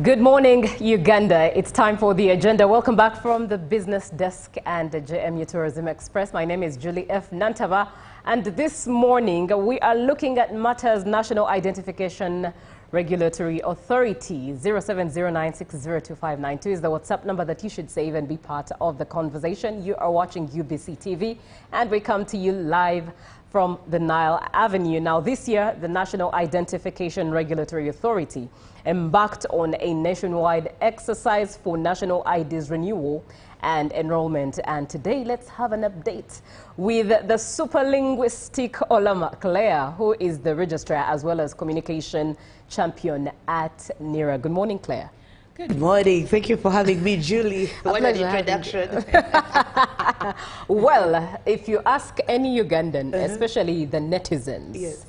Good morning, Uganda. It's time for the agenda. Welcome back from the business desk and the JMU Tourism Express. My name is Julie F. Nantava, and this morning we are looking at matters National Identification Regulatory Authority. 0709602592 is the WhatsApp number that you should save and be part of the conversation. You are watching UBC TV, and we come to you live from the Nile Avenue. Now, this year, the National Identification Regulatory Authority embarked on a nationwide exercise for national IDs renewal and enrollment. And today, let's have an update with the superlinguistic Olama Claire, who is the registrar as well as communication champion at NIRA. Good morning, Claire. Good morning. Thank you for having me, Julie. What an introduction. Well, if you ask any Ugandan, especially the netizens, yes,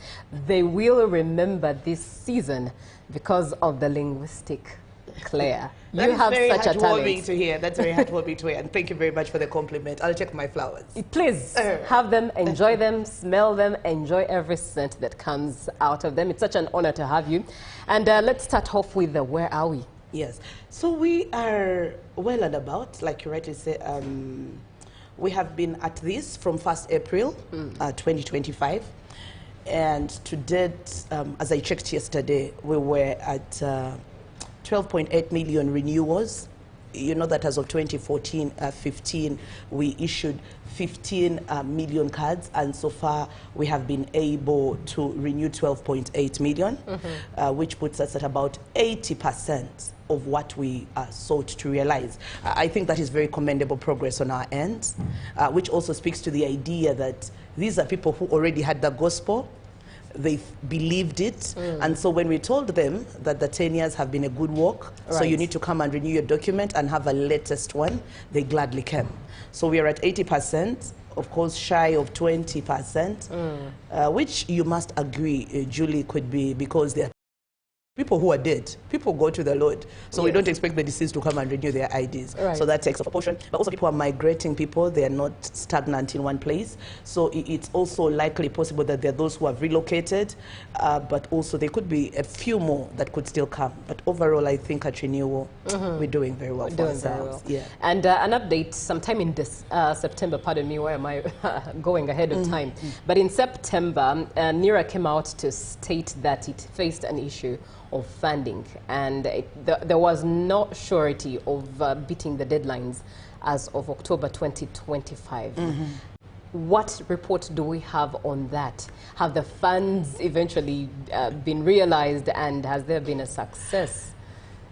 they will remember this season because of the linguistic Claire. You have such a talent. To hear. That's very heartwarming to hear. And thank you very much for the compliment. I'll check my flowers. Please have them, enjoy them, smell them, enjoy every scent that comes out of them. It's such an honor to have you. And let's start off with where are we? Yes. So we are well and about, like you rightly say. We have been at this from 1st April 2025. And to date, as I checked yesterday, we were at 12.8 million renewals. You know that as of 2014-15, we issued 15 million cards, and so far we have been able to renew 12.8 million, which puts us at about 80% of what we sought to realize. I think that is very commendable progress on our end, which also speaks to the idea that these are people who already had the gospel. They believed it, and so when we told them that the 10 years have been a good work, so you need to come and renew your document and have a latest one, they gladly came. So we are at 80%, of course shy of 20%, which you must agree, Julie, could be because they're people who are dead. People go to the Lord. So we don't expect the deceased to come and renew their IDs. So that takes a proportion. But also people are migrating people. They are not stagnant in one place. So it's also likely possible that there are those who have relocated, but also there could be a few more that could still come. But overall, I think at renewal, we're doing very well for ourselves. Yeah. And an update sometime in this September, pardon me, why am I going ahead of time? But in September, NIRA came out to state that it faced an issue of funding, and there was no surety of beating the deadlines as of October 2025. What report do we have on that? Have the funds eventually been realized, and has there been a success?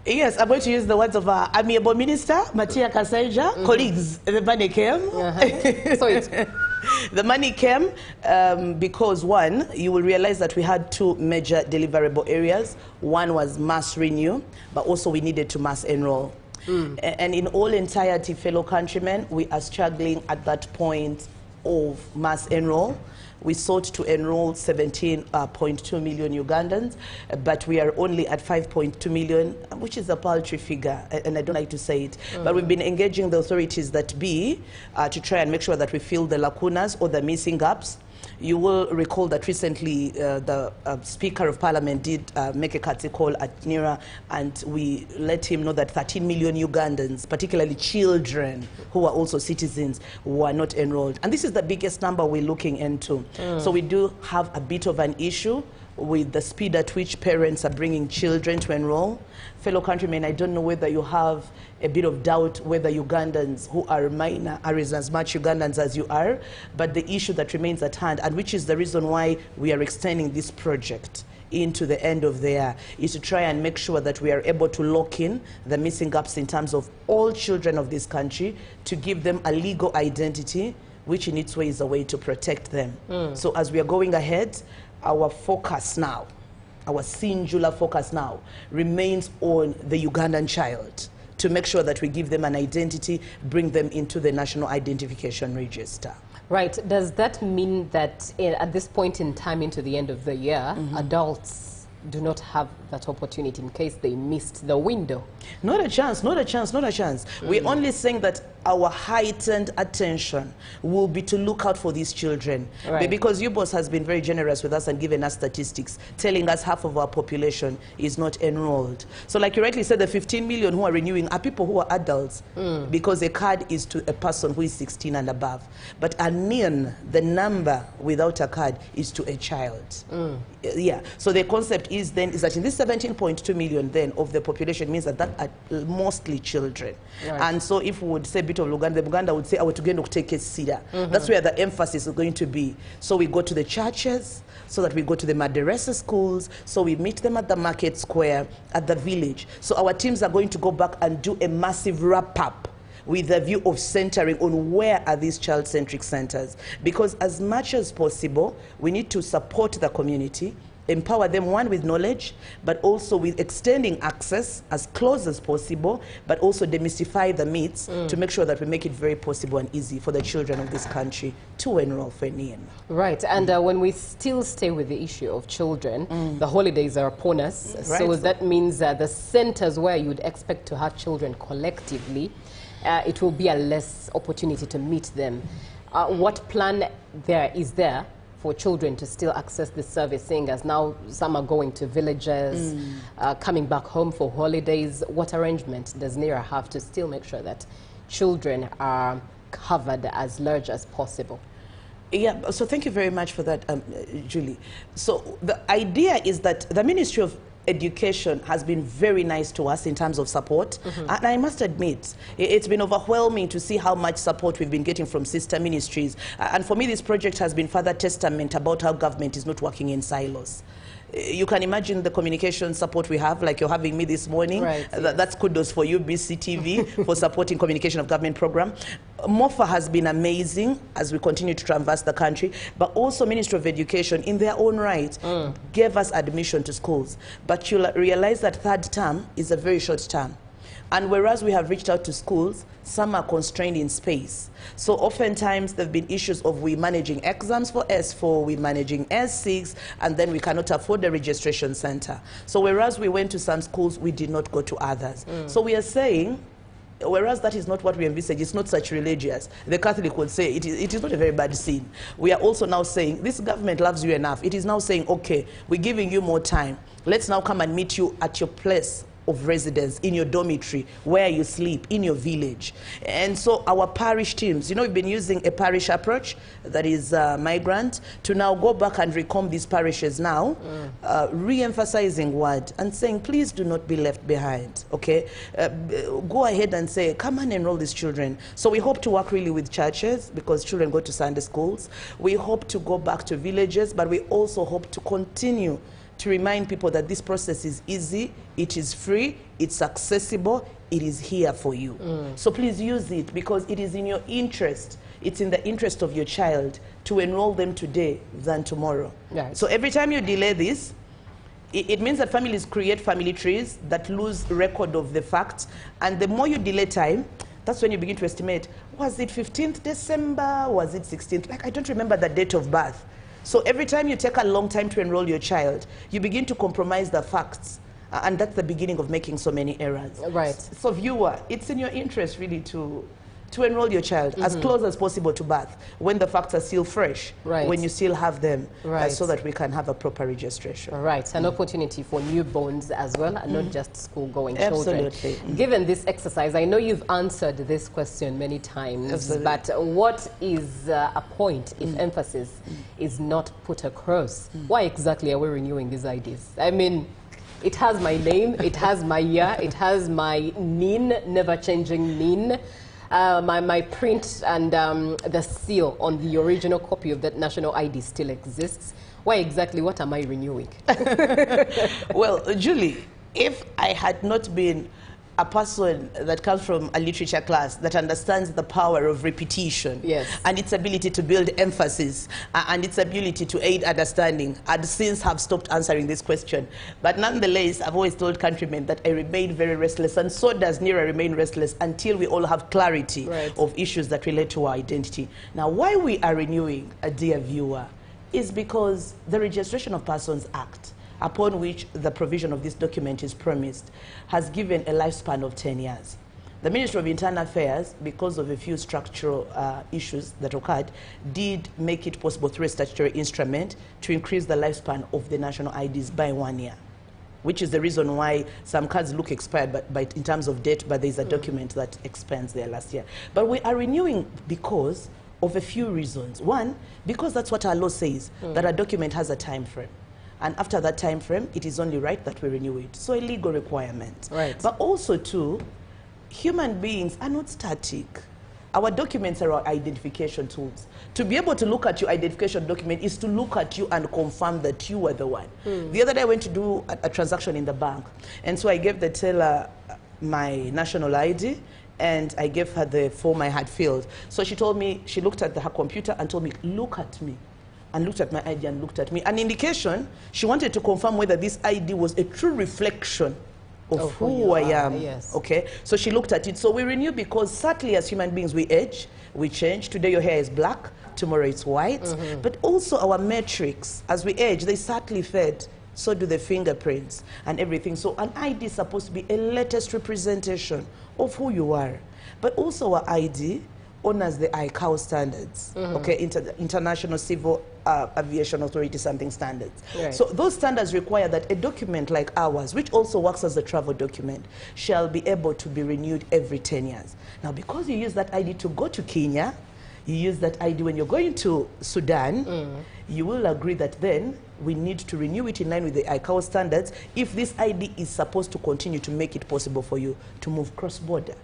Yes, I'm going to use the words of our amiable minister, Matia Kasaija. Colleagues, the money came. So it's the money came because, one, you will realize that we had two major deliverable areas. One was mass renew, but also we needed to mass enroll. And in all entirety, fellow countrymen, we are struggling at that point of mass enroll. We sought to enroll 17.2 million Ugandans, but we are only at 5.2 million, which is a paltry figure, and I don't like to say it. But we've been engaging the authorities that be to try and make sure that we fill the lacunas or the missing gaps. You will recall that recently the Speaker of Parliament did make a courtesy call at NIRA, and we let him know that 13 million Ugandans, particularly children who are also citizens, were not enrolled. And this is the biggest number we're looking into. So we do have a bit of an issue with the speed at which parents are bringing children to enroll. Fellow countrymen, I don't know whether you have a bit of doubt whether Ugandans who are minor are as much Ugandans as you are, but the issue that remains at hand, and which is the reason why we are extending this project into the end of the year, is to try and make sure that we are able to lock in the missing gaps in terms of all children of this country, to give them a legal identity, which in its way is a way to protect them. So as we are going ahead, our focus now, our singular focus now, remains on the Ugandan child, to make sure that we give them an identity, bring them into the National Identification Register. Right. Does that mean that at this point in time into the end of the year, adults do not have that opportunity in case they missed the window? Not a chance, not a chance, not a chance. We're only saying that our heightened attention will be to look out for these children. Right. Because UBOS has been very generous with us and given us statistics, telling us half of our population is not enrolled. So like you rightly said, the 15 million who are renewing are people who are adults, because a card is to a person who is 16 and above. But a NIN, the number without a card, is to a child. Yeah. So the concept is then is that in this 17.2 million then of the population means that are mostly children. Right. And so if we would say bit of Uganda would say, I would again take a cedar. That's where the emphasis is going to be. So we go to the churches, so that we go to the madrasa schools, so we meet them at the market square, at the village. So our teams are going to go back and do a massive wrap-up with the view of centering on where are these child-centric centers. Because as much as possible, we need to support the community, empower them, one, with knowledge, but also with extending access as close as possible, but also demystify the myths to make sure that we make it very possible and easy for the children of this country to enroll for NIN. Right, and when we still stay with the issue of children, the holidays are upon us, Right. so that means the centers where you'd expect to have children collectively, it will be a less opportunity to meet them. What plan is there for children to still access this service, seeing as now some are going to villages, coming back home for holidays? What arrangement does NIRA have to still make sure that children are covered as large as possible? Yeah, so thank you very much for that, Julie. So the idea is that the Ministry of Education has been very nice to us in terms of support. And I must admit, it's been overwhelming to see how much support we've been getting from sister ministries. And for me, this project has been further testament about how government is not working in silos. You can imagine the communication support we have, like you're having me this morning. Right, That's kudos for you, BCTV, for supporting communication of government program. MOFA has been amazing as we continue to traverse the country, but also Ministry of Education, in their own right, gave us admission to schools. But you'll realize that third term is a very short term. And whereas we have reached out to schools, some are constrained in space. So oftentimes there have been issues of we managing exams for S4, we managing S6, and then we cannot afford the registration center. So whereas we went to some schools, we did not go to others. So we are saying, whereas that is not what we envisage, it's not such religious. The Catholic would say it is not a very bad sin. We are also now saying, this government loves you enough. It is now saying, okay, we're giving you more time. Let's now come and meet you at your place of residence, in your dormitory, where you sleep, in your village. And so our parish teams, you know, we've been using a parish approach, that is migrant, to now go back and recomb these parishes now, re-emphasizing word and saying, please do not be left behind, okay? Go ahead and say, come and enroll these children. So we hope to work really with churches, because children go to Sunday schools. We hope to go back to villages, but we also hope to continue to remind people that this process is easy, it is free, it's accessible, it is here for you. So please use it, because it is in your interest, it's in the interest of your child to enroll them today than tomorrow. Right. So every time you delay this, it means that families create family trees that lose record of the facts, and the more you delay time, that's when you begin to estimate, was it 15th December, was it 16th? Like, I don't remember the date of birth. So every time you take a long time to enroll your child, you begin to compromise the facts. And that's the beginning of making so many errors. Right. So viewer, it's in your interest really to enroll your child as close as possible to birth, when the facts are still fresh, when you still have them, so that we can have a proper registration. Right, an opportunity for newborns as well, and not just school-going children. Absolutely. Given this exercise, I know you've answered this question many times, but what is a point if emphasis is not put across? Why exactly are we renewing these ideas? I mean, it has my name, it has my year, it has my NIN, never-changing NIN. My print and the seal on the original copy of that national ID still exists. Why exactly, what am I renewing? Well, Julie, if I had not been a person that comes from a literature class that understands the power of repetition, and its ability to build emphasis, and its ability to aid understanding, I'd since have stopped answering this question. But nonetheless, I've always told countrymen that I remain very restless, and so does NIRA remain restless, until we all have clarity of issues that relate to our identity. Now, why we are renewing, a dear viewer, is because the Registration of Persons Act, upon which the provision of this document is premised, has given a lifespan of 10 years. The Ministry of Internal Affairs, because of a few structural issues that occurred, did make it possible through a statutory instrument to increase the lifespan of the national IDs by 1 year, which is the reason why some cards look expired in terms of date, but there's a document that expires there last year. But we are renewing because of a few reasons. One, because that's what our law says, that a document has a time frame. And after that time frame, it is only right that we renew it. So a legal requirement. Right. But also, too, human beings are not static. Our documents are our identification tools. To be able to look at your identification document is to look at you and confirm that you were the one. The other day I went to do a transaction in the bank, and so I gave the teller my national ID, and I gave her the form I had filled. So she told me, she looked at her computer and told me, look at me. And looked at my ID and looked at me. An indication, she wanted to confirm whether this ID was a true reflection of who I am. Yes. Okay, so she looked at it. So we renew because certainly as human beings we age, we change. Today your hair is black, tomorrow it's white. But also our metrics, as we age, they certainly fade. So do the fingerprints and everything. So an ID is supposed to be a latest representation of who you are. But also our ID honors the ICAO standards, okay, International Civil Aviation Authority something standards. Right. So those standards require that a document like ours, which also works as a travel document, shall be able to be renewed every 10 years. Now, because you use that ID to go to Kenya, you use that ID when you're going to Sudan, you will agree that then we need to renew it in line with the ICAO standards if this ID is supposed to continue to make it possible for you to move cross-border.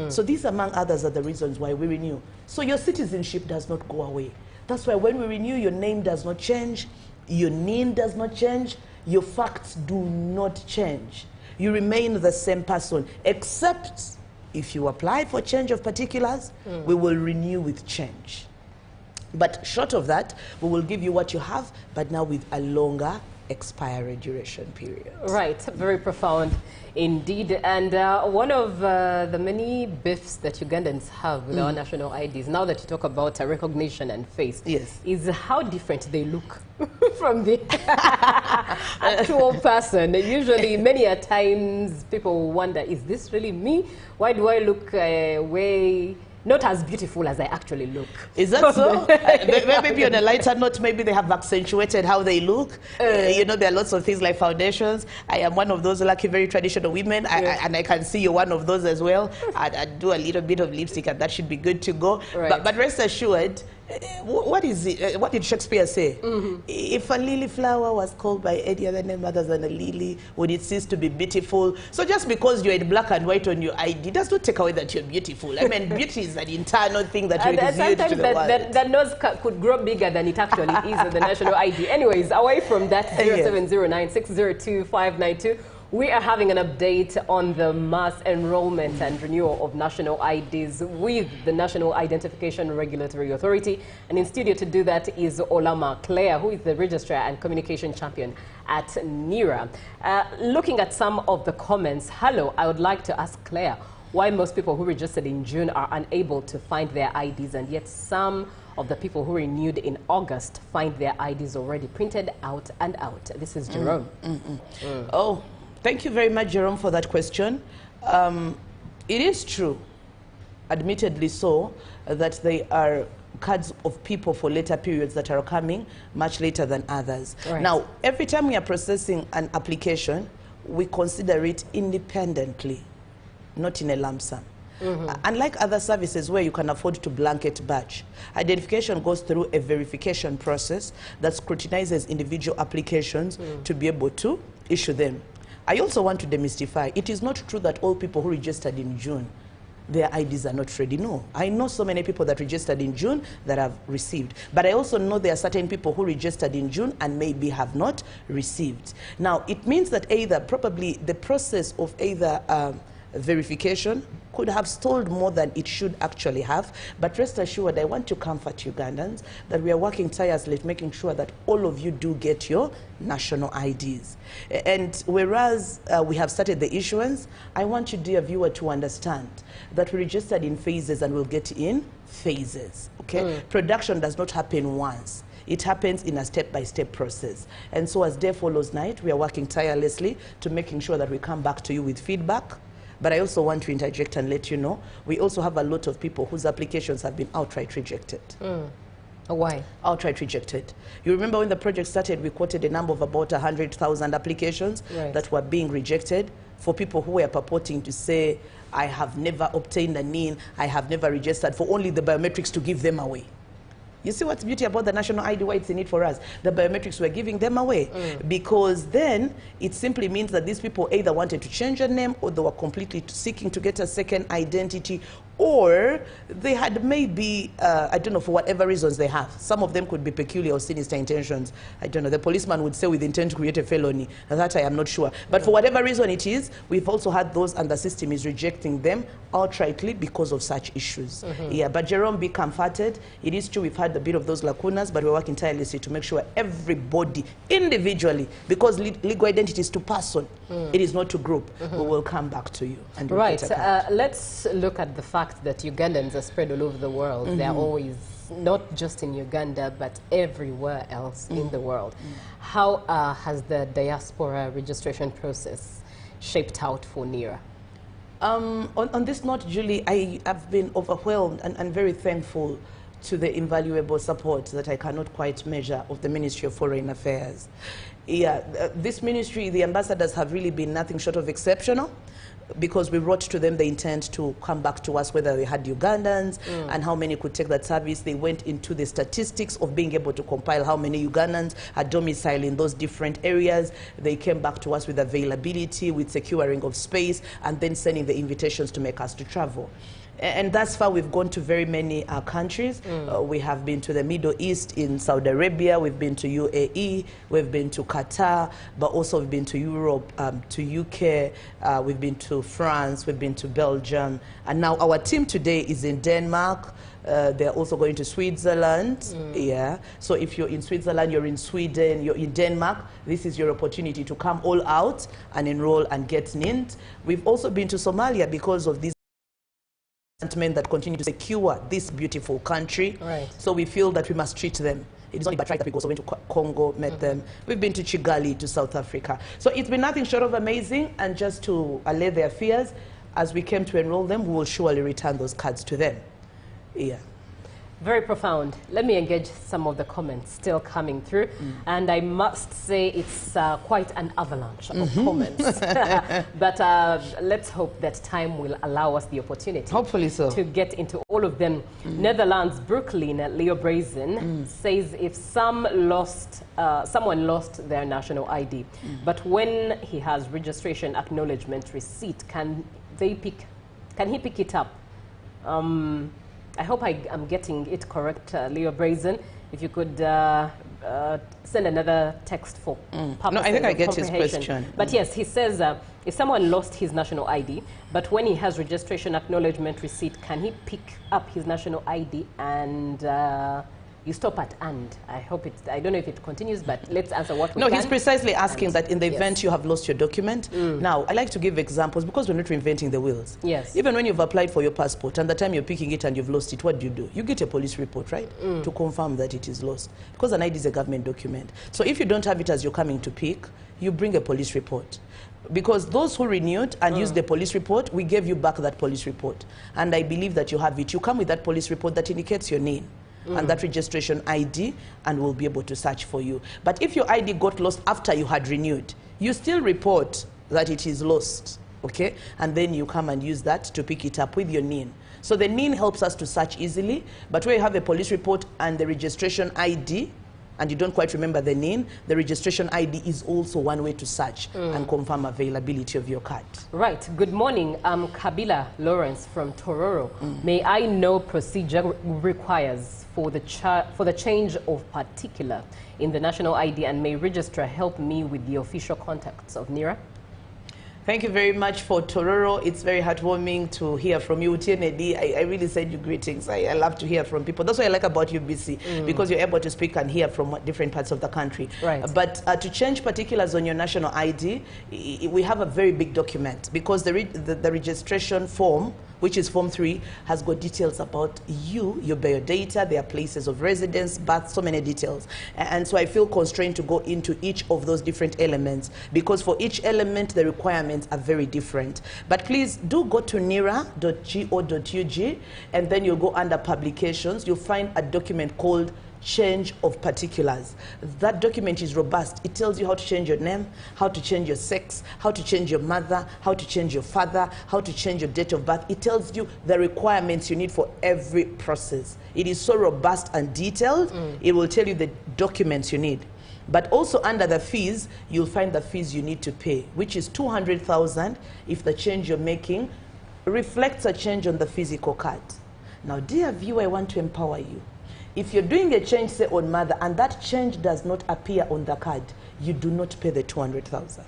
So these, among others, are the reasons why we renew. So your citizenship does not go away. That's why when we renew, your name does not change, your NIN does not change, your facts do not change. You remain the same person, except if you apply for change of particulars, we will renew with change. But short of that, we will give you what you have, but now with a longer expiry duration period. Right, very profound indeed. And one of the many beefs that Ugandans have with our national IDs, now that you talk about recognition and face, is how different they look from the actual person. Usually, many a times, people wonder, is this really me? Why do I look way not as beautiful as I actually look? Is that so? Maybe on a lighter note, maybe they have accentuated how they look. You know, there are lots of things like foundations. I am one of those lucky, very traditional women, and I can see you're one of those as well. I do a little bit of lipstick, and that should be good to go. Right. But rest assured, what is it? What did Shakespeare say? If a lily flower was called by any other name other than a lily, would it cease to be beautiful? So just because you're in black and white on your ID does not take away that you're beautiful. I mean, beauty is an internal thing that you exude to the world. That nose could grow bigger than it actually is on the national ID. Anyways, away from that, 0709602592. We are having an update on the mass enrollment and renewal of national IDs with the National Identification Regulatory Authority. And in studio to do that is Olama Claire, who is the Registrar and Communication Champion at NIRA. Looking at some of the comments, hello, I would like to ask Claire why most people who registered in June are unable to find their IDs, and yet some of the people who renewed in August find their IDs already printed out and out. This is Jerome. Oh. Thank you very much, Jerome, for that question. It is true, admittedly so, that there are cards of people for later periods that are coming much later than others. Right. Now, every time we are processing an application, we consider it independently, not in a lump sum. Unlike other services where you can afford to blanket batch, identification goes through a verification process that scrutinizes individual applications to be able to issue them. I also want to demystify, it is not true that all people who registered in June, their IDs are not ready. No, I know so many people that registered in June that have received. But I also know there are certain people who registered in June and maybe have not received. Now, it means that either probably the process of either verification could have stalled more than it should actually have. But rest assured, I want to comfort Ugandans that we are working tirelessly making sure that all of you do get your national IDs. And whereas we have started the issuance, I want you, dear viewer, to understand that we registered in phases and we'll get in phases. Okay? Production does not happen once. It happens in a step-by-step process. And so as day follows night, we are working tirelessly to making sure that we come back to you with feedback But I also want to interject and let you know, we also have a lot of people whose applications have been outright rejected. Why? Outright rejected. You remember when the project started, we quoted a number of about 100,000 applications that were being rejected for people who were purporting to say, I have never obtained a NIN, I have never registered, for only the biometrics to give them away. You see what's beauty about the national ID, why it's in it for us? The biometrics were giving them away. Because then it simply means that these people either wanted to change their name, or they were completely seeking to get a second identity, or they had maybe, I don't know, for whatever reasons they have. Some of them could be peculiar or sinister intentions. I don't know, the policeman would say with intent to create a felony. That I am not sure. But for whatever reason it is, we've also had those, and the system is rejecting them outrightly because of such issues. Yeah, but Jerome, be comforted. It is true we've had a bit of those lacunas, but we're working tirelessly to make sure everybody, individually, because legal identity is to person, it is not to group, we will come back to you. And right, let's look at the fact that Ugandans are spread all over the world. They're always, not just in Uganda, but everywhere else in the world. How has the diaspora registration process shaped out for NIRA? On this note, Julie, I have been overwhelmed and very thankful to the invaluable support that I cannot quite measure of the Ministry of Foreign Affairs. Yeah, this ministry, the ambassadors have really been nothing short of exceptional, because we wrote to them the intent to come back to us whether they had Ugandans and how many could take that service. They went into the statistics of being able to compile how many Ugandans had domicile in those different areas. They came back to us with availability, with securing of space, and then sending the invitations to make us to travel. And thus far, we've gone to very many countries. We have been to the Middle East, in Saudi Arabia, we've been to UAE, we've been to Qatar, but also we've been to Europe, to UK, we've been to France, we've been to Belgium, and now our team today is in Denmark. They're also going to Switzerland. Yeah. So if you're in Switzerland, you're in Sweden, you're in Denmark, this is your opportunity to come all out and enroll and get NINT. We've also been to Somalia because of these men that continue to secure this beautiful country. So we feel that we must treat them. It is only but right that we also went to Congo, met them. We've been to Kigali, to South Africa. So it's been nothing short of amazing, and just to allay their fears, as we came to enroll them, we will surely return those cards to them. Yeah. Very profound. Let me engage some of the comments still coming through. And I must say it's quite an avalanche of comments. But let's hope that time will allow us the opportunity. Hopefully so. To get into all of them. Netherlands, Brooklyn, Leo Brazen says if someone lost their national ID, but when he has registration acknowledgement receipt, can he pick it up? I hope I'm getting it correct, Leo Brazen. If you could send another text for purposes No, I think I of get his question. But yes, he says if someone lost his national ID, but when he has registration acknowledgement receipt, can he pick up his national ID and you stop at and? I hope I don't know if it continues, but let's answer what we can. No, he's precisely asking that in the event you have lost your document. Now, I like to give examples because we're not reinventing the wheels. Yes. Even when you've applied for your passport and the time you're picking it and you've lost it, what do? You get a police report, right? To confirm that it is lost. Because an ID is a government document. So if you don't have it as you're coming to pick, you bring a police report. Because those who renewed and used the police report, we gave you back that police report. And I believe that you have it. You come with that police report that indicates your name and that registration ID, and we'll be able to search for you. But if your ID got lost after you had renewed, you still report that it is lost, okay? And then you come and use that to pick it up with your NIN. So the NIN helps us to search easily, but where you have a police report and the registration ID, and you don't quite remember the NIN, the registration ID is also one way to search and confirm availability of your card. Right. Good morning. I'm Kabila Lawrence from Tororo. May I know procedure requires for the change of particular in the national ID, and may registrar help me with the official contacts of NIRA? Thank you very much for Tororo. It's very heartwarming to hear from you. TNAD, I really send you greetings. I love to hear from people. That's what I like about UBC, because you're able to speak and hear from different parts of the country. Right. But to change particulars on your national ID, we have a very big document, because the registration form which is Form 3, has got details about you, your biodata, their places of residence, birth, so many details. And so I feel constrained to go into each of those different elements, because for each element, the requirements are very different. But please do go to nira.go.ug, and then you'll go under publications. You'll find a document called Change of Particulars. That document is robust. It tells you how to change your name, how to change your sex, how to change your mother, how to change your father, how to change your date of birth. It tells you the requirements you need for every process. It is so robust and detailed. It will tell you the documents you need. But also under the fees, you'll find the fees you need to pay, which is 200,000 if the change you're making reflects a change on the physical card. Now, dear viewer, I want to empower you. If you're doing a change, say, on mother, and that change does not appear on the card, you do not pay the 200,000.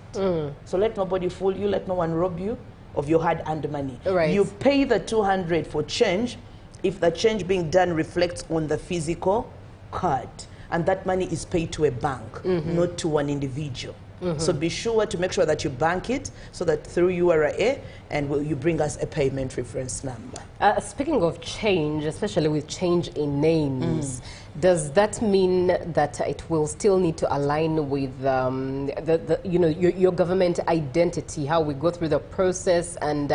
So let nobody fool you, let no one rob you of your hard-earned money. Right. You pay the 200 for change if the change being done reflects on the physical card. And that money is paid to a bank, not to one individual. So be sure to make sure that you bank it, so that through URA, and you bring us a payment reference number. Speaking of change, especially with change in names, does that mean that it will still need to align with your government identity, how we go through the process, and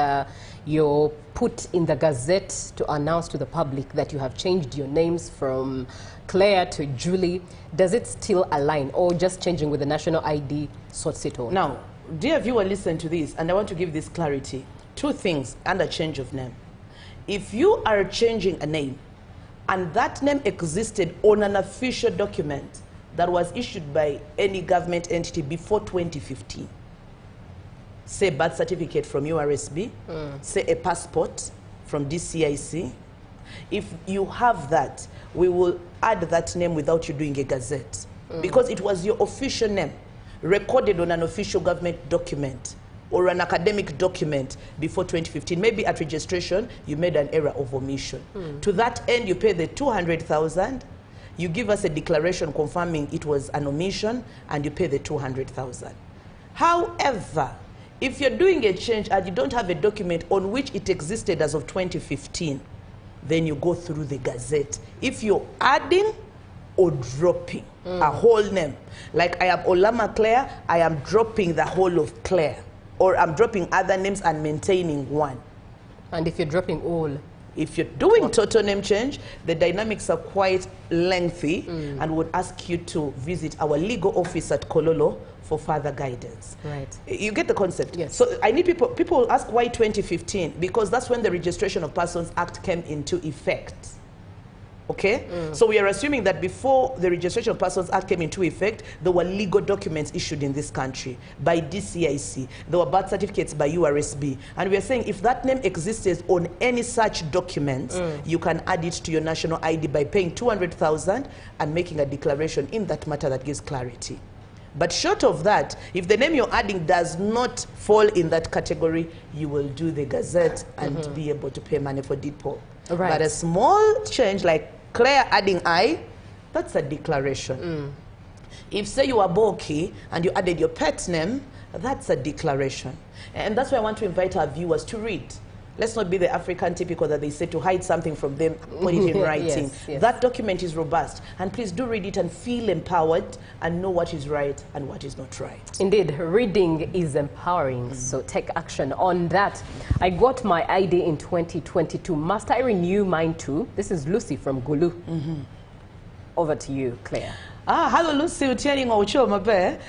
you're put in the Gazette to announce to the public that you have changed your names from Claire to Julie? Does it still align, or just changing with the national ID sorts it all? Now, dear viewer, listen to this, and I want to give this clarity. Two things under change of name. If you are changing a name, and that name existed on an official document that was issued by any government entity before 2015, say birth certificate from URSB, say a passport from DCIC, if you have that, we will add that name without you doing a gazette, because it was your official name recorded on an official government document or an academic document before 2015. Maybe at registration you made an error of omission. To that end, you pay the 200,000. You give us a declaration confirming it was an omission, and you pay the 200,000. However, if you're doing a change and you don't have a document on which it existed as of 2015, then you go through the Gazette. If you're adding or dropping a whole name, like I am Olama Claire, I am dropping the whole of Claire, or I'm dropping other names and maintaining one. And if you're dropping all? If you're doing total name change, the dynamics are quite lengthy, and would ask you to visit our legal office at Kololo for further guidance. Right. You get the concept? Yes. So I need people will ask why 2015, because that's when the Registration of Persons Act came into effect. Okay? So we are assuming that before the Registration of Persons Act came into effect, there were legal documents issued in this country by DCIC. There were birth certificates by URSB. And we are saying if that name exists on any such documents, you can add it to your national ID by paying 200,000 and making a declaration in that matter that gives clarity. But short of that, if the name you're adding does not fall in that category, you will do the Gazette and be able to pay money for deed poll. Right. But a small change like Claire adding I, that's a declaration. If, say, you are Boki and you added your pet name, that's a declaration. And that's why I want to invite our viewers to read. Let's not be the African typical that they say to hide something from them, put it in writing. Yes. That document is robust. And please do read it and feel empowered and know what is right and what is not right. Indeed, reading is empowering, so take action on that. I got my ID in 2022. Must I renew mine too? This is Lucy from Gulu. Over to you, Claire. Hello, Lucy.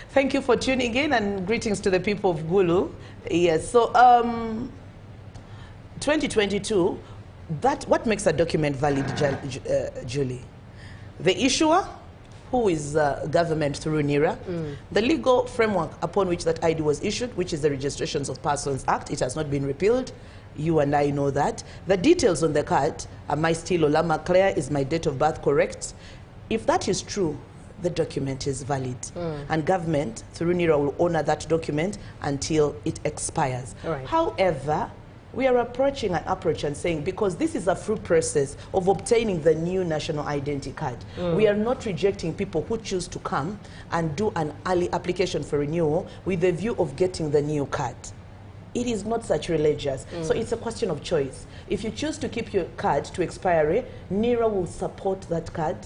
Thank you for tuning in, and greetings to the people of Gulu. Yes, so 2022, what makes a document valid, Julie? The issuer, who is government through NIRA, the legal framework upon which that ID was issued, which is the Registrations of Persons Act. It has not been repealed. You and I know that. The details on the card, am I still Olama Claire? Is my date of birth correct? If that is true, the document is valid. And government through NIRA will honor that document until it expires. Right. However, we are approaching an approach and saying, because this is a full process of obtaining the new national identity card, we are not rejecting people who choose to come and do an early application for renewal with the view of getting the new card. it is not such religious. So it's a question of choice. If you choose to keep your card to expiry, NIRA will support that card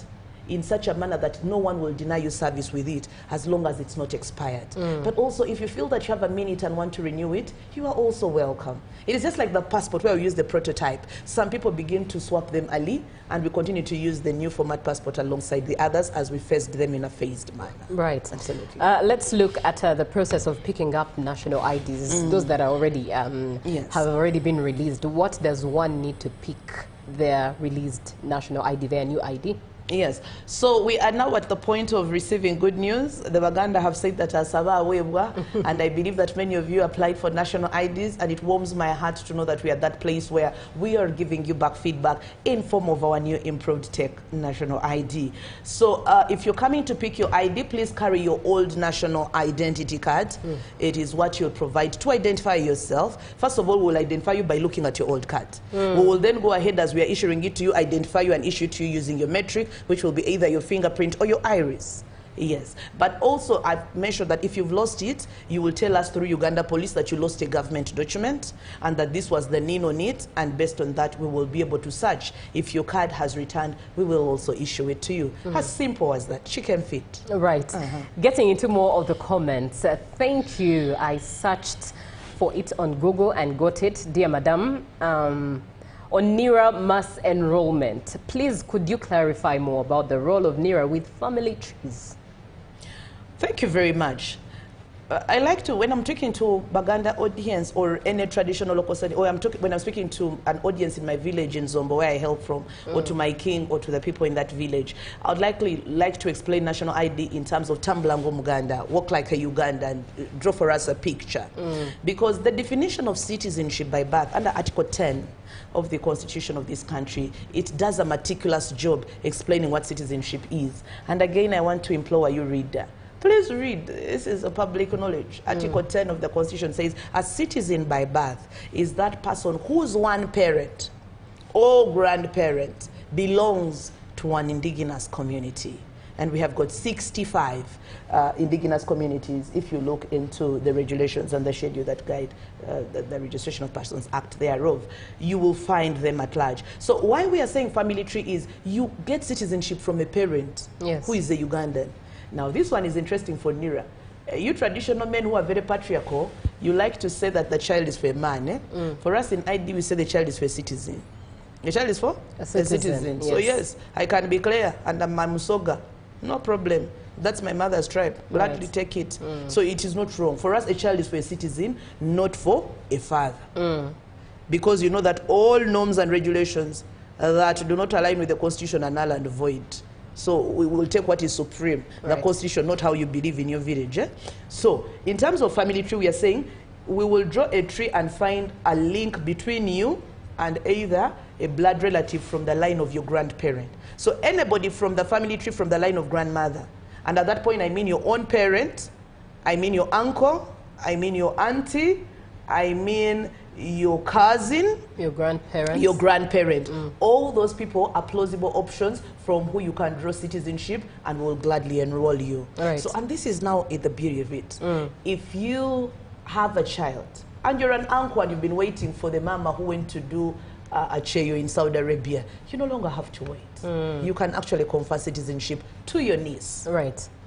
in such a manner that no one will deny you service with it as long as it's not expired. But also, if you feel that you have a minute and want to renew it, you are also welcome. It is just like the passport where we use the prototype. Some people begin to swap them early, and we continue to use the new format passport alongside the others as we phased them in a phased manner. Right. Absolutely. Let's look at the process of picking up national IDs, those that are already Yes. have already been released. What does one need to pick their released national ID, their new ID? Yes. So we are now at the point of receiving good news. The Baganda have said that Asaba Webwa, and I believe that many of you applied for national IDs, and it warms my heart to know that we are at that place where we are giving you back feedback in form of our new improved tech national ID. So if you're coming to pick your ID, please carry your old national identity card. It is what you'll provide to identify yourself. First of all, we'll identify you by looking at your old card. We will then go ahead as we are issuing it to you, identify you and issue to you using your metric, which will be either your fingerprint or your iris. Yes. But also, I've mentioned that if you've lost it, you will tell us through Uganda Police that you lost a government document and that this was the NIN on it, and based on that, we will be able to search. If your card has returned, we will also issue it to you. As simple as that. Chicken feet. Right. Getting into more of the comments. Thank you. I searched for it on Google and got it. Dear Madam, on NIRA mass enrollment, please could you clarify more about the role of NIRA with family trees? Thank you very much. I like to, when I'm talking to Baganda audience or any traditional local setting, or when I'm speaking to an audience in my village in Zombo, where I hail from, or to my king, or to the people in that village, I would like to explain national ID in terms of Tamblango Muganda, walk like a Ugandan, draw for us a picture. Because the definition of citizenship by birth, under Article 10 of the Constitution of this country, it does a meticulous job explaining what citizenship is. And again, I want to implore you, reader, please read. This is a public knowledge. Article 10 of the Constitution says, a citizen by birth is that person whose one parent or grandparent belongs to an indigenous community. And we have got 65 indigenous communities, if you look into the regulations and the schedule that guide the Registration of Persons Act thereof, you will find them at large. So why we are saying family tree is you get citizenship from a parent who is a Ugandan. Now, this one is interesting for NIRA. You traditional men who are very patriarchal, you like to say that the child is for a man. For us in ID, we say the child is for a citizen. The child is for a citizen. Yes. So yes, I can be clear, and I'm Musoga. No problem. That's my mother's tribe. Gladly take it. So it is not wrong. For us, a child is for a citizen, not for a father. Because you know that all norms and regulations that do not align with the Constitution are null and void. So we will take what is supreme, the Constitution, not how you believe in your village. So in terms of family tree, we are saying we will draw a tree and find a link between you and either a blood relative from the line of your grandparent. So anybody from the family tree from the line of grandmother. And at that point, I mean your own parent, I mean your uncle, I mean your auntie, I mean your cousin, your grandparent. All those people are plausible options from who you can draw citizenship and will gladly enroll you. So, and this is now the beauty of it. If you have a child and you're an uncle and you've been waiting for the mama who went to do a cheyo in Saudi Arabia, you no longer have to wait. You can actually confer citizenship to your niece.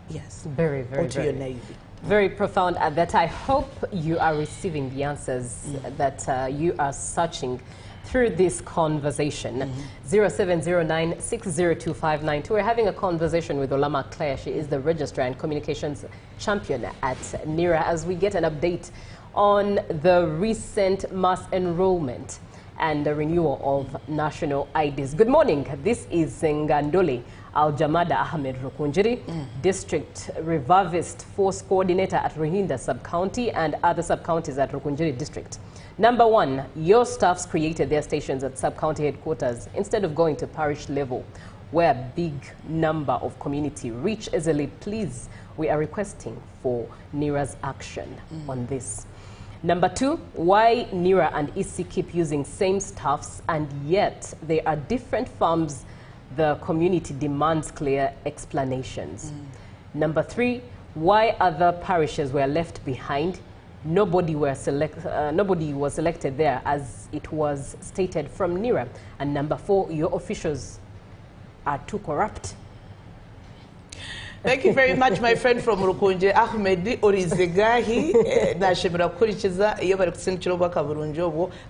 Yes. Very, very, or to your nephew. Very profound at that. I hope you are receiving the answers that you are searching through this conversation. 0709-602-592. We're having a conversation with Olama Claire. She is the Registrar and Communications Champion at NIRA as we get an update on the recent mass enrollment and the renewal of national IDs. Good morning. This is Ngandole Al-Jamada Ahmed Rukunjiri, District Reservist Force Coordinator at Ruhinda Sub-County and other sub-counties at Rukunjiri District. Number one, your staffs created their stations at sub-county headquarters instead of going to parish level, where a big number of community reach easily. Please, we are requesting for NIRA's action on this. Number two, why NIRA and EC keep using same staffs and yet they are different farms. The community demands clear explanations. Number three, why other parishes were left behind nobody was selected there as it was stated from NIRA. And number 4, your officials are too corrupt. Thank you very much, my friend from Rukunje, Ahmed Orizegahi.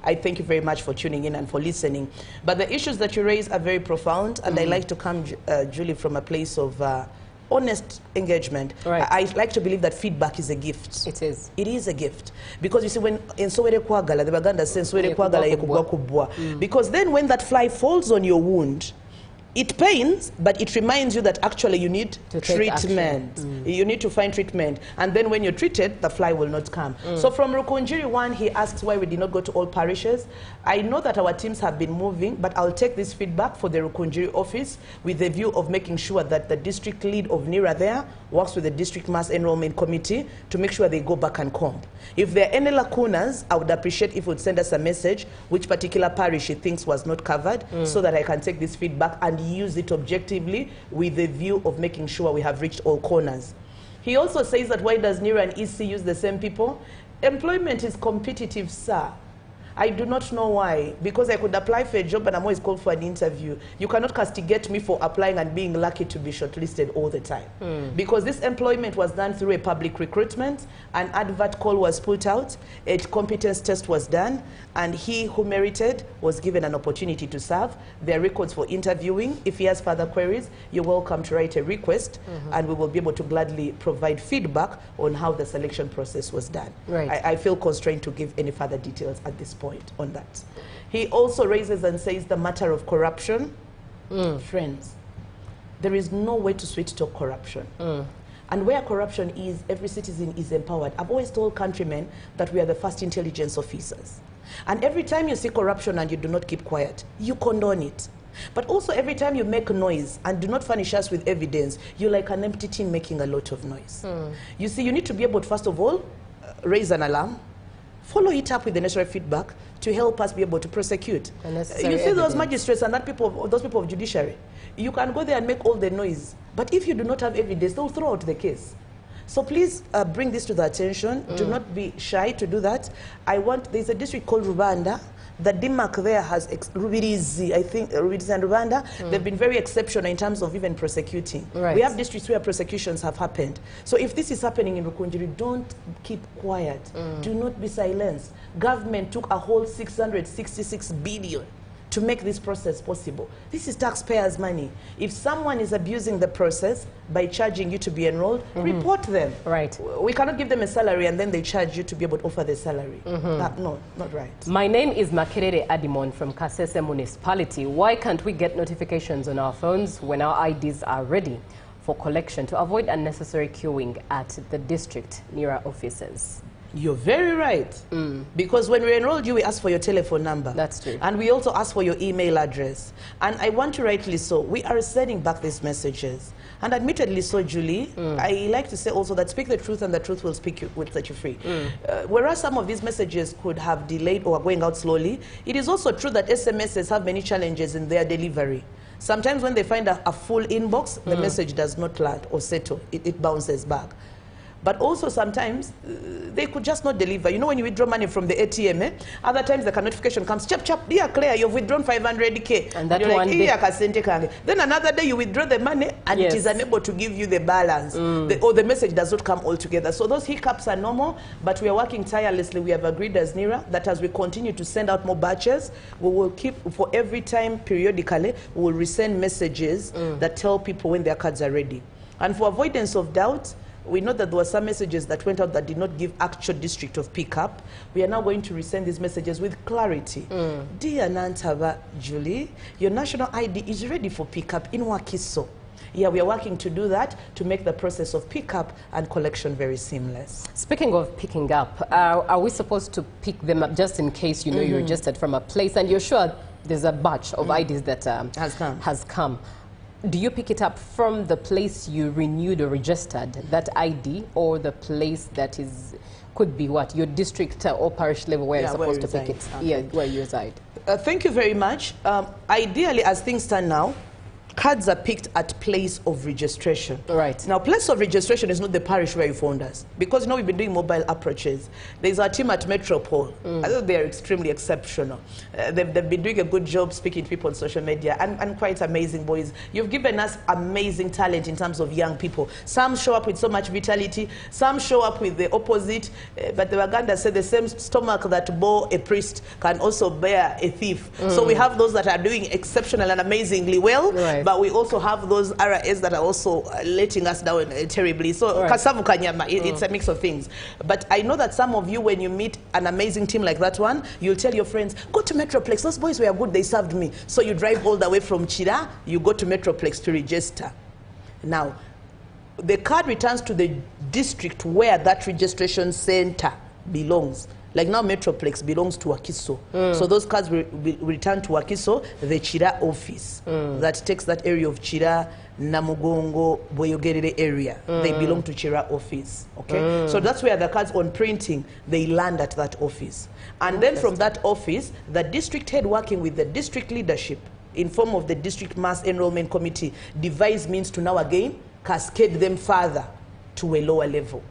I thank you very much for tuning in and for listening. But the issues that you raise are very profound, and I like to come, Julie, from a place of honest engagement. Right. I like to believe that feedback is a gift. It is. It is a gift. Because you see, when in Sowere Kwagala, the Baganda says, Sowere Kwagala yekugwa kubwa. Because then when that fly falls on your wound, it pains, but it reminds you that actually you need treatment. You need to find treatment. And then when you're treated, the fly will not come. So from Rukunjiri 1, he asks why we did not go to all parishes. I know that our teams have been moving, but I'll take this feedback for the Rukunjiri office with the view of making sure that the district lead of NIRA there works with the district mass enrollment committee to make sure they go back and comb. If there are any lacunas, I would appreciate if you would send us a message which particular parish he thinks was not covered, so that I can take this feedback and use it objectively with the view of making sure we have reached all corners. He also says that why does NIRA and EC use the same people? Employment is competitive, sir. I do not know why. Because I could apply for a job and I'm always called for an interview. You cannot castigate me for applying and being lucky to be shortlisted all the time. Because this employment was done through a public recruitment, an advert call was put out, a competence test was done, and he who merited was given an opportunity to serve. There are records for interviewing. If he has further queries, you're welcome to write a request, and we will be able to gladly provide feedback on how the selection process was done. Right. I feel constrained to give any further details at this point on that. He also raises and says the matter of corruption. Friends, there is no way to sweet talk corruption. And where corruption is, every citizen is empowered. I've always told countrymen that we are the first intelligence officers. And every time you see corruption and you do not keep quiet, you condone it. But also every time you make noise and do not furnish us with evidence, you're like an empty tin making a lot of noise. You see, you need to be able to, first of all, raise an alarm, follow it up with the necessary feedback to help us be able to prosecute. You see those magistrates and those people of judiciary, you can go there and make all the noise, but if you do not have evidence, they'll throw out the case. So please bring this to the attention. Do not be shy to do that. There's a district called Uganda. The DMAC there has, Rubirizi, I think, Rubirizi and Rwanda, they've been very exceptional in terms of even prosecuting. Right. We have districts where prosecutions have happened. So if this is happening in Rukunjiri, don't keep quiet. Do not be silenced. Government took a whole 666 billion to make this process possible. This is taxpayers' money. If someone is abusing the process by charging you to be enrolled, report them. Right. We cannot give them a salary and then they charge you to be able to offer the salary. No, not right. My name is Makerere Adimon from Kasese Municipality. Why can't we get notifications on our phones when our IDs are ready for collection to avoid unnecessary queuing at the district NIRA offices? You're very right. Because when we enrolled you, we asked for your telephone number. That's true. And we also asked for your email address. And I want to rightly so, we are sending back these messages. And admittedly so, Julie, I like to say also that speak the truth and the truth will set you free. Whereas some of these messages could have delayed or are going out slowly, it is also true that SMSs have many challenges in their delivery. Sometimes when they find a full inbox, the message does not land or settle. It bounces back. But also sometimes they could just not deliver. You know, when you withdraw money from the ATM, other times the notification comes, chap, chap, dear Claire, you've withdrawn 500K. And that you're one like, then another day you withdraw the money and it is unable to give you the balance. Or the message does not come altogether. So those hiccups are normal, but we are working tirelessly. We have agreed as NIRA that as we continue to send out more batches, we will keep, for every time periodically, we will resend messages that tell people when their cards are ready. And for avoidance of doubt, we know that there were some messages that went out that did not give actual district of pickup. We are now going to resend these messages with clarity. Dear Nantaba Julie, your national ID is ready for pickup in Wakiso. Yeah, we are working to do that to make the process of pickup and collection very seamless. Speaking of picking up, are we supposed to pick them up just in case you know you registered from a place and you're sure there's a batch of IDs that has come? Do you pick it up from the place you renewed or registered that ID, or the place that could be what, your district or parish level where you're supposed to pick it? Okay. Yeah, where you reside. Thank you very much. Ideally, as things stand now, cards are picked at place of registration. Right. Now, place of registration is not the parish where you found us. Because, you know, we've been doing mobile approaches. There's our team at Metropole. I think they're extremely exceptional. They've been doing a good job speaking to people on social media, and quite amazing, boys. You've given us amazing talent in terms of young people. Some show up with so much vitality. Some show up with the opposite. But the Uganda said the same stomach that bore a priest can also bear a thief. So we have those that are doing exceptional and amazingly well. Right. But we also have those RAs that are also letting us down terribly. So kasavu kanyama, it's a mix of things. But I know that some of you, when you meet an amazing team like that one, you'll tell your friends, go to Metroplex. Those boys were good, they served me. So you drive all the way from Chira, you go to Metroplex to register. Now, the card returns to the district where that registration center belongs. Like now, Metroplex belongs to Wakiso. So those cards will return to Wakiso, the Chira office that takes that area of Chira, Namugongo, Boyogerere area. They belong to Chira office. Okay? So that's where the cards on printing, they land at that office. And then from that office, the district head working with the district leadership in form of the district mass enrollment committee devise means to now again cascade them further to a lower level.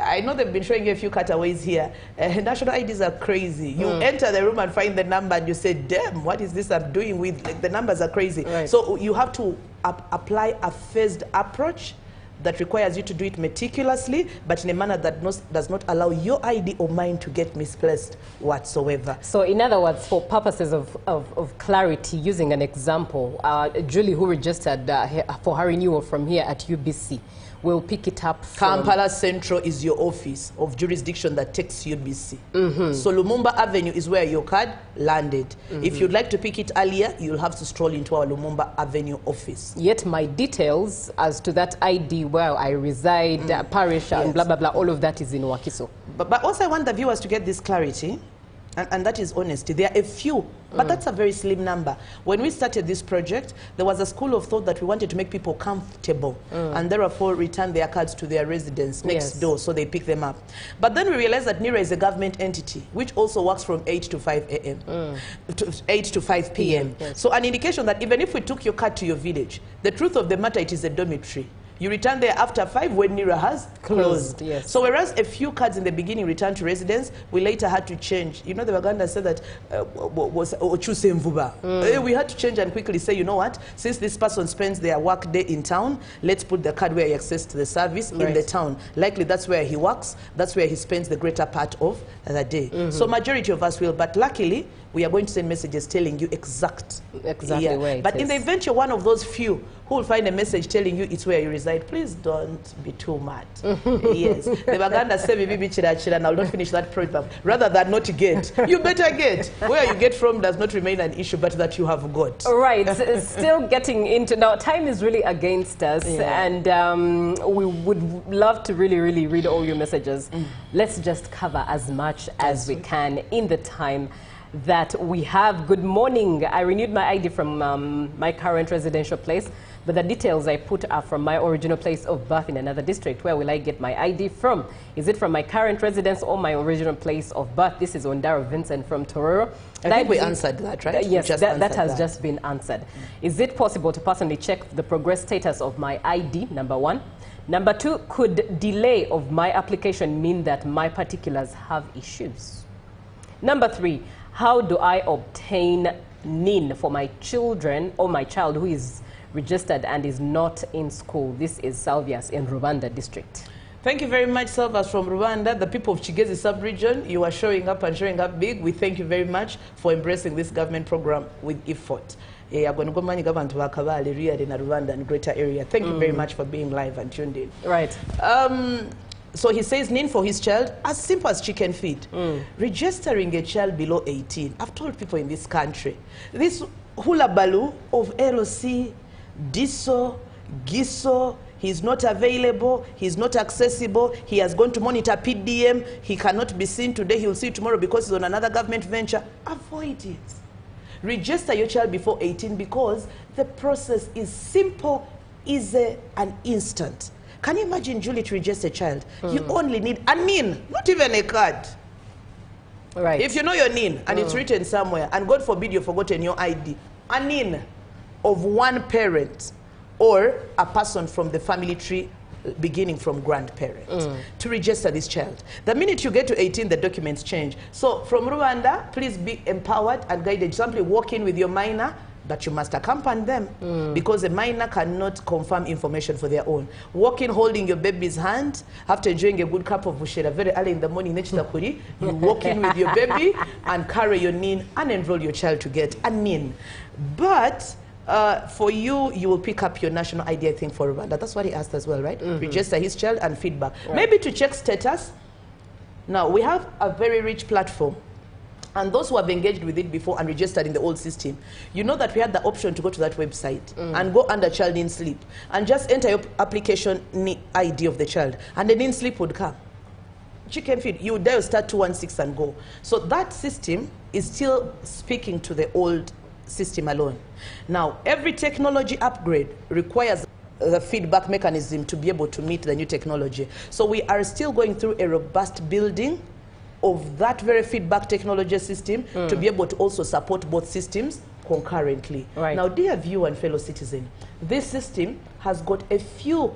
I know they've been showing you a few cutaways here. National IDs are crazy. You enter the room and find the number and you say, damn, what is this I'm doing with? Like, the numbers are crazy. Right. So you have to apply a phased approach that requires you to do it meticulously, but in a manner that does not allow your ID or mine to get misplaced whatsoever. So in other words, for purposes of clarity, using an example, Julie, who registered for her renewal from here at UBC, will pick it up from... Kampala Central is your office of jurisdiction that takes UBC. So Lumumba Avenue is where your card landed. If you'd like to pick it earlier, you'll have to stroll into our Lumumba Avenue office. Yet my details as to that ID where I reside, parish, and blah, blah, blah, all of that is in Wakiso. But also I want the viewers to get this clarity. And that is honesty. There are a few, but that's a very slim number. When we started this project, there was a school of thought that we wanted to make people comfortable and therefore return their cards to their residence next door so they pick them up. But then we realized that NIRA is a government entity, which also works from 8 to 5 a.m., to 8 to 5 p.m. So an indication that even if we took your card to your village, the truth of the matter, it is a dormitory. You return there after 5 when NIRA has closed. So whereas a few cards in the beginning returned to residence, we later had to change. You know, the Uganda said that we had to change and quickly say, you know what, since this person spends their work day in town, let's put the card where he access to the service in the town. Likely that's where he works, that's where he spends the greater part of the day. So majority of us will, but luckily, we are going to send messages telling you exactly where it is. In the event you're one of those few who will find a message telling you it's where you reside, please don't be too mad. Yes. The Baganda say, and I'll not finish that program. Rather than not get, you better get. Where you get from does not remain an issue, but that you have got. Right. Still getting into, now time is really against us, and we would love to really read all your messages. Let's just cover as much as we can in the time that we have. Good morning. I renewed my ID from my current residential place, but the details I put are from my original place of birth in another district. Where will I get my ID from? Is it from my current residence or my original place of birth? This is Ondaro Vincent from Tororo. I think we answered that, right? Yes, that has just been answered. Is it possible to personally check the progress status of my ID, number one? Number two, could delay of my application mean that my particulars have issues? Number three, how do I obtain NIN for my children or my child who is registered and is not in school? This is Salvias in Rwanda district. Thank you very much, Salvas from Rwanda. The people of Chigezi sub-region, you are showing up and showing up big. We thank you very much for embracing this government program with effort. Rwanda and greater area. Thank you very much for being live and tuned in. Right. So he says NIN for his child, as simple as chicken feed. Registering a child below 18. I've told people in this country, this hula baloo of LOC, DISO, GISO, he's not available, he's not accessible, he has gone to monitor PDM, he cannot be seen today, he'll see you tomorrow because he's on another government venture. Avoid it. Register your child before 18 because the process is simple, easy, and instant. Can you imagine, Julie, to register a child? You only need a NIN, not even a card. Right. If you know your NIN and it's written somewhere, and God forbid you've forgotten your ID, a NIN, of one parent or a person from the family tree beginning from grandparent to register this child. The minute you get to 18, the documents change. So from Rwanda, please be empowered and guided. Simply walk in with your minor, but you must accompany them because a minor cannot confirm information for their own. Walk in holding your baby's hand after enjoying a good cup of bushera very early in the morning. You walk in with your baby and carry your NIN and enroll your child to get a NIN. But for you, you will pick up your national ID, I think, for Rwanda. That's what he asked as well, right? Register his child and feedback. Right. Maybe to check status. Now, we have a very rich platform. And those who have engaged with it before and registered in the old system, you know that we had the option to go to that website and go under child in sleep and just enter your application ID of the child. And the in sleep would come. Chicken feed, you would dial star 216 and go. So that system is still speaking to the old system alone. Now, every technology upgrade requires the feedback mechanism to be able to meet the new technology. So we are still going through a robust building of that very feedback technology system to be able to also support both systems concurrently. Right. Now, dear viewer and fellow citizen, this system has got a few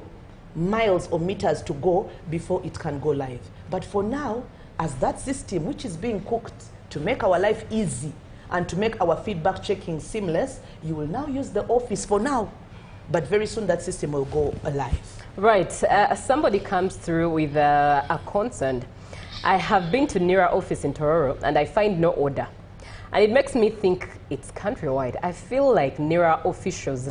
miles or meters to go before it can go live. But for now, as that system, which is being cooked to make our life easy and to make our feedback checking seamless, you will now use the office for now. But very soon that system will go live. Right. Somebody comes through with a concern. I have been to NIRA office in Tororo and I find no order. And it makes me think it's countrywide. I feel like NIRA officials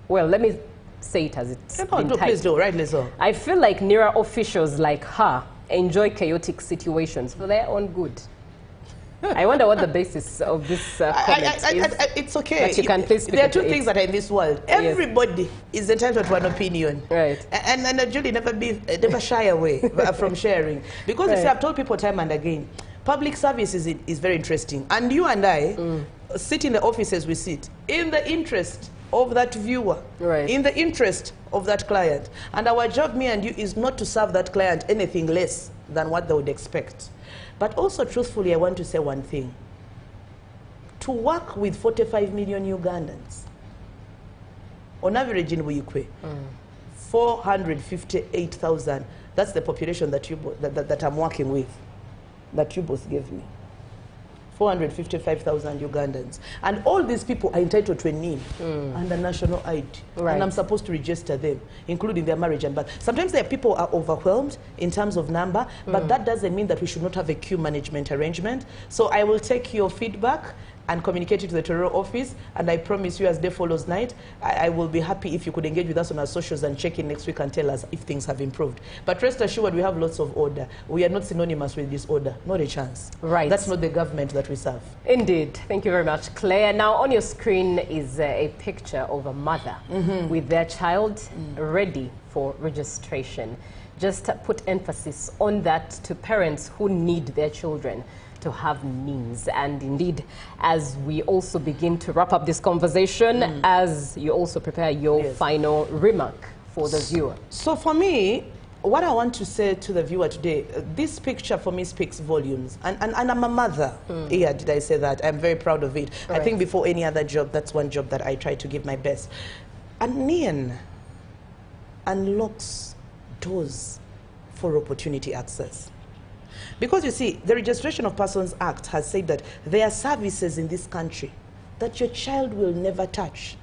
well, let me say it as it's been typed. Please do, right, Lizzo? I feel like NIRA officials like her enjoy chaotic situations for their own good. I wonder what the basis of this comment is. It's okay. But you can please speak. There are two things that are in this world. Everybody is entitled to an opinion. Right. And Julie, never shy away from sharing. Because you see, I've told people time and again, public service is very interesting. And you and I sit in the offices we sit in the interest of that viewer, in the interest of that client. And our job, me and you, is not to serve that client anything less than what they would expect. But also, truthfully, I want to say one thing. To work with 45 million Ugandans, on average in Wuyikwe, 458,000, that's the population that I'm working with, that you both gave me. 455,000 Ugandans. And all these people are entitled to a NIN and a national ID. Right. And I'm supposed to register them, including their marriage and birth. Sometimes there are people are overwhelmed in terms of number, but that doesn't mean that we should not have a queue management arrangement. So I will take your feedback and communicate it to the Tororo office, and I promise you, as day follows night, I will be happy if you could engage with us on our socials and check in next week and tell us if things have improved. But rest assured, we have lots of order. We are not synonymous with disorder, not a chance. Right. That's not the government that we serve. Indeed. Thank you very much, Claire. Now, on your screen is a picture of a mother with their child ready for registration. Just put emphasis on that to parents who need their children to have NINs. And indeed, as we also begin to wrap up this conversation, as you also prepare your final remark for the viewer. So for me, what I want to say to the viewer today, this picture for me speaks volumes. And I'm a mother. Yeah, did I say that? I'm very proud of it. Right. I think before any other job, that's one job that I try to give my best. And NIN unlocks doors for opportunity access. Because you see, the Registration of Persons Act has said that there are services in this country that your child will never touch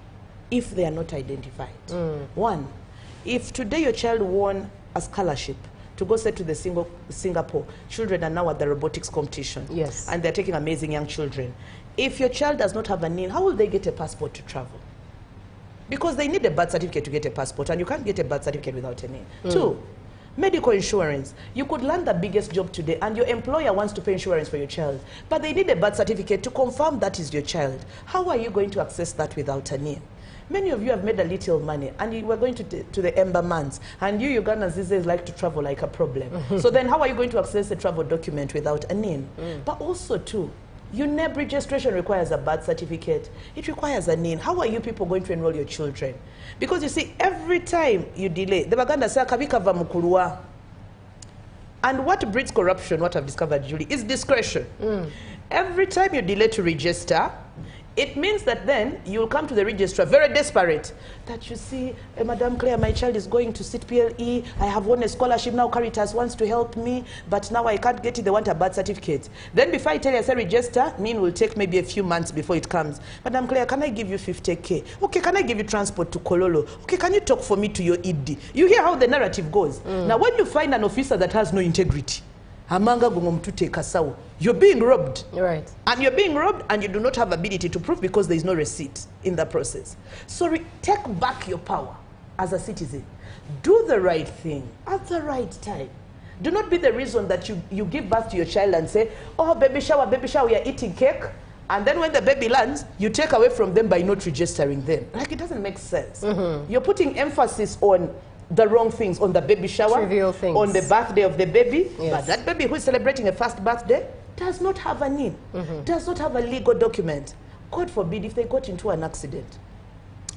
if they are not identified. One, if today your child won a scholarship to go say to the Singapore, children are now at the robotics competition. Yes. And they're taking amazing young children. If your child does not have a NIN, how will they get a passport to travel? Because they need a birth certificate to get a passport, and you can't get a birth certificate without a NIN. Two, medical insurance. You could land the biggest job today and your employer wants to pay insurance for your child, but they need a birth certificate to confirm that is your child. How are you going to access that without a NIN? Many of you have made a little money and you were going to the Ember Months, and you Ugandans these days like to travel like a problem. So then how are you going to access a travel document without a NIN? But also too, UNEB registration requires a birth certificate. It requires a NIN. How are you people going to enroll your children? Because you see, every time you delay, the Baganda say kabikava mukulwa. And what breeds corruption, what I've discovered, Julie, is discretion. Every time you delay to register, It means that then you'll come to the registrar very desperate that you see, Madam Claire, my child is going to sit PLE. I have won a scholarship now. Caritas wants to help me, but now I can't get it. They want a birth certificate. Then before I tell you, I say register, mean will take maybe a few months before it comes. Madam Claire, can I give you 50K? Okay, can I give you transport to Kololo? Okay, can you talk for me to your ED? You hear how the narrative goes. Now, when you find an officer that has no integrity, you're being robbed. Right. And you're being robbed and you do not have ability to prove because there is no receipt in the process. So take back your power as a citizen. Do the right thing at the right time. Do not be the reason that you give birth to your child and say, oh, baby shower, we are eating cake. And then when the baby lands, you take away from them by not registering them. Like, it doesn't make sense. You're putting emphasis on the wrong things, on the baby shower, trivial things, on the birthday of the baby. Yes. But that baby who is celebrating a first birthday does not have a name, does not have a legal document. God forbid if they got into an accident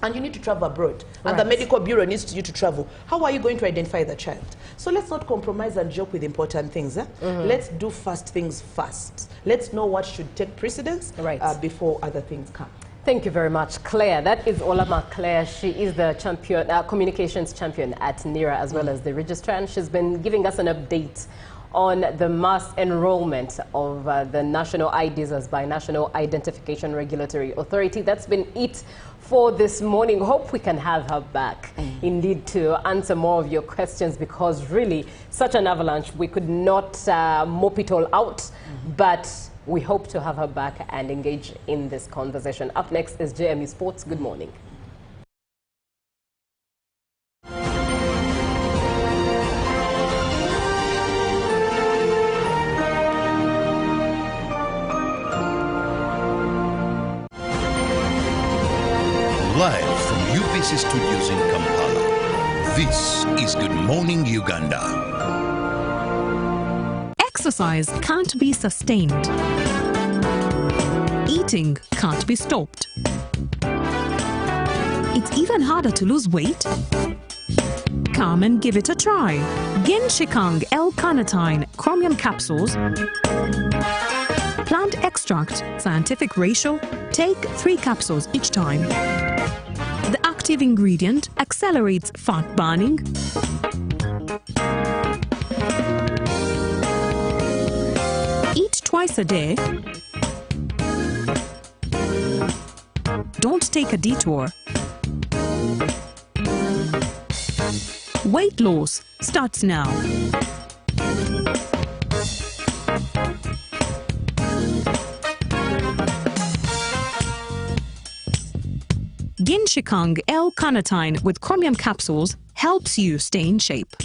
and you need to travel abroad, and the medical bureau needs you to travel, how are you going to identify the child? So let's not compromise and joke with important things. Let's do first things first. Let's know what should take precedence before other things come. Thank you very much, Claire. That is Olama Claire. She is the champion, communications champion at NERA, as well as the registrar, and she's been giving us an update on the mass enrollment of the national IDs as by National Identification Regulatory Authority. That's been it for this morning. Hope we can have her back indeed to answer more of your questions, because really such an avalanche, we could not mop it all out, but we hope to have her back and engage in this conversation. Up next is JME Sports. Good morning. Live from UBC Studios in Kampala, this is Good Morning Uganda. Exercise can't be sustained. Eating can't be stopped. It's even harder to lose weight. Come and give it a try. Genshikang L-carnitine chromium capsules. Plant extract, scientific ratio. Take 3 capsules each time. The active ingredient accelerates fat burning, eat twice a day. Don't take a detour. Weight loss starts now. Genshikang L-carnitine with chromium capsules helps you stay in shape.